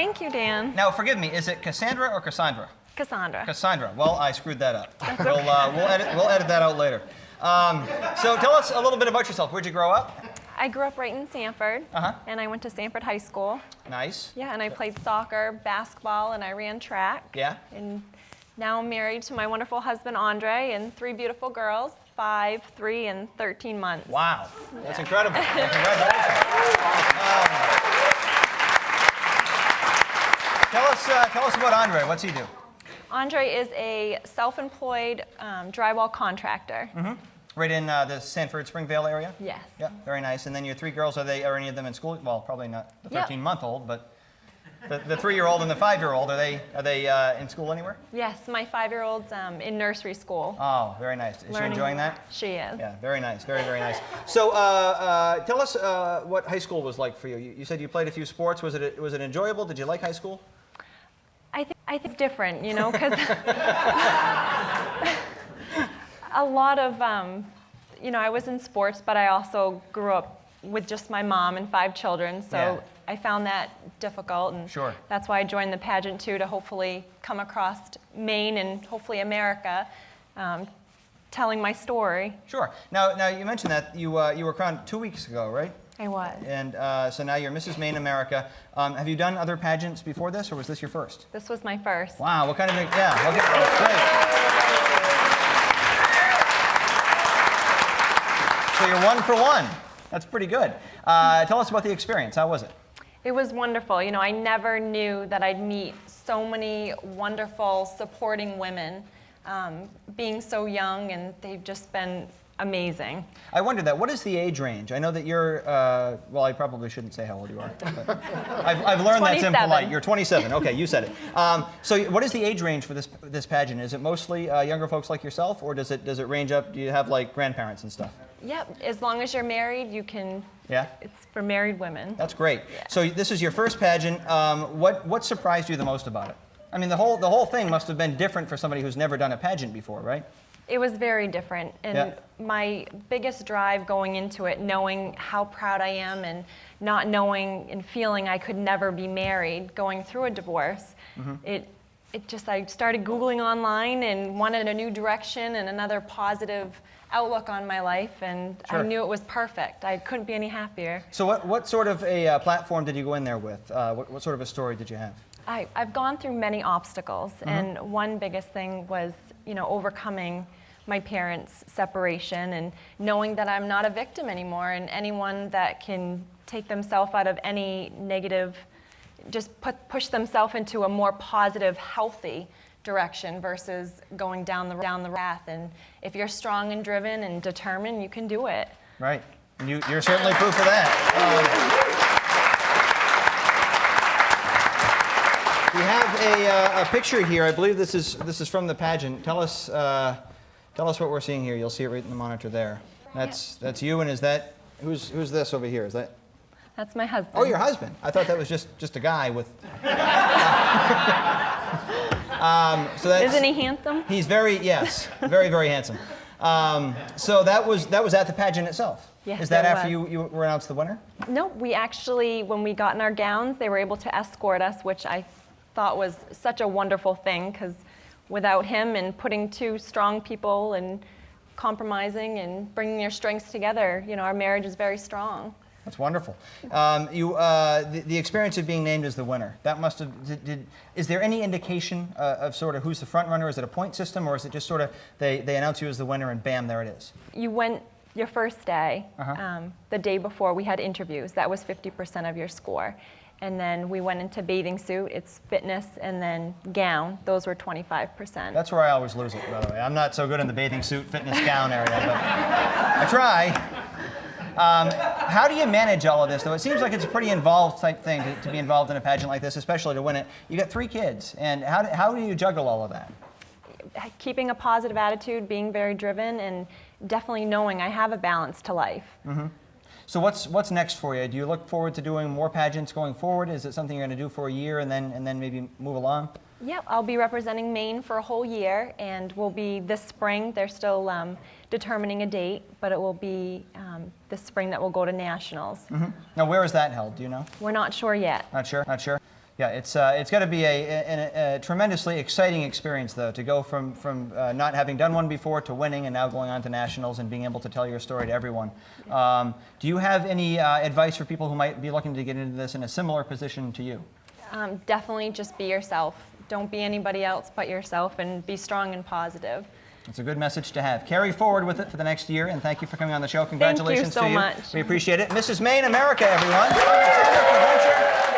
Thank you, Dan. Now, forgive me, is it Cassandra or Cassandra? Cassandra. Cassandra. Well, I screwed that up. We'll edit that out later. So tell us a little bit about yourself. Where'd you grow up? I grew up right in Sanford, and I went to Sanford High School. Nice. Yeah, and I played soccer, basketball, and I ran track. Yeah. And now I'm married to my wonderful husband, Andre, and 3 beautiful girls, 5, 3, and 13 months. Wow. That's incredible. Congratulations. Tell us about Andre. What's he do? Andre is a self-employed drywall contractor. Right in the Sanford Springvale area? Yes. Yeah, very nice. And then your 3 girls, are any of them in school? Well, probably not the 13-month-old, but the 3-year-old and the 5-year-old, are they in school anywhere? Yes, my 5-year-old's in nursery school. Oh, very nice. Is she enjoying that? She is. Yeah, very nice. Very, very nice. So tell us what high school was like for you. You said you played a few sports. Was it enjoyable? Did you like high school? I think it's different, you know, because a lot of, you know, I was in sports, but I also grew up with just my mom and 5 children, so I found that difficult, and that's why I joined the pageant too, to hopefully come across Maine and hopefully America, telling my story. Sure. Now you mentioned that you were crowned 2 weeks ago, right? I was. And so now you're Mrs. Maine America. Have you done other pageants before this, or was this your first? This was my first. Wow. What kind of great. So you're 1 for 1. That's pretty good. Tell us about the experience. How was it? It was wonderful. You know, I never knew that I'd meet so many wonderful, supporting women, being so young, and they've just been amazing. I wondered that. What is the age range? I know that you're, well, I probably shouldn't say how old you are. But I've learned that's impolite. You're 27. Okay, you said it. So what is the age range for this pageant? Is it mostly younger folks like yourself, or does it range up? Do you have like grandparents and stuff? Yep. As long as you're married, you can. Yeah. It's for married women. That's great. Yeah. So this is your first pageant. What surprised you the most about it? I mean, the whole thing must have been different for somebody who's never done a pageant before, right? It was very different, and my biggest drive going into it, knowing how proud I am and not knowing and feeling I could never be married, going through a divorce, I started Googling online and wanted a new direction and another positive outlook on my life, and I knew it was perfect. I couldn't be any happier. So what sort of a platform did you go in there with? What sort of a story did you have? I've gone through many obstacles, and one biggest thing was, you know, overcoming my parents' separation and knowing that I'm not a victim anymore, and anyone that can take themselves out of any negative, just push themselves into a more positive, healthy direction versus going down the path. And if you're strong and driven and determined, you can do it. Right. And you're certainly proof of that. We have a picture here. I believe this is from the pageant. Tell us what we're seeing here. You'll see it right in the monitor there. That's you, and is that who's this over here? Is that? That's my husband. Oh, your husband. I thought that was just a guy with. So that's, isn't he handsome? He's very very handsome. So that was at the pageant itself. Yes, is that after you were announced the winner? No, we actually, when we got in our gowns, they were able to escort us, which I thought was such a wonderful thing, because without him and putting 2 strong people and compromising and bringing your strengths together, you know, our marriage is very strong. That's wonderful. The experience of being named as the winner, that must have, is there any indication of sort of who's the front runner? Is it a point system, or is it just sort of they announce you as the winner and bam, there it is? You went your first day, the day before we had interviews. That was 50% of your score. And then we went into bathing suit, it's fitness, and then gown. Those were 25%. That's where I always lose it, by the way. I'm not so good in the bathing suit, fitness, gown area, but I try. How do you manage all of this, though? It seems like it's a pretty involved type thing to be involved in a pageant like this, especially to win it. You got 3 kids, and how do you juggle all of that? Keeping a positive attitude, being very driven, and definitely knowing I have a balance to life. So what's next for you? Do you look forward to doing more pageants going forward? Is it something you're going to do for a year and then maybe move along? Yep, I'll be representing Maine for a whole year, and we'll be this spring. They're still determining a date, but it will be this spring that we'll go to nationals. Now, where is that held? Do you know? We're not sure yet. Not sure. Yeah, it's got to be a tremendously exciting experience, though, to go from not having done one before to winning and now going on to nationals and being able to tell your story to everyone. Do you have any advice for people who might be looking to get into this in a similar position to you? Definitely just be yourself. Don't be anybody else but yourself, and be strong and positive. It's a good message to have. Carry forward with it for the next year, and thank you for coming on the show. Congratulations to you so to you. much. We appreciate it. Mrs. Maine America, everyone. Cassandra Provencher.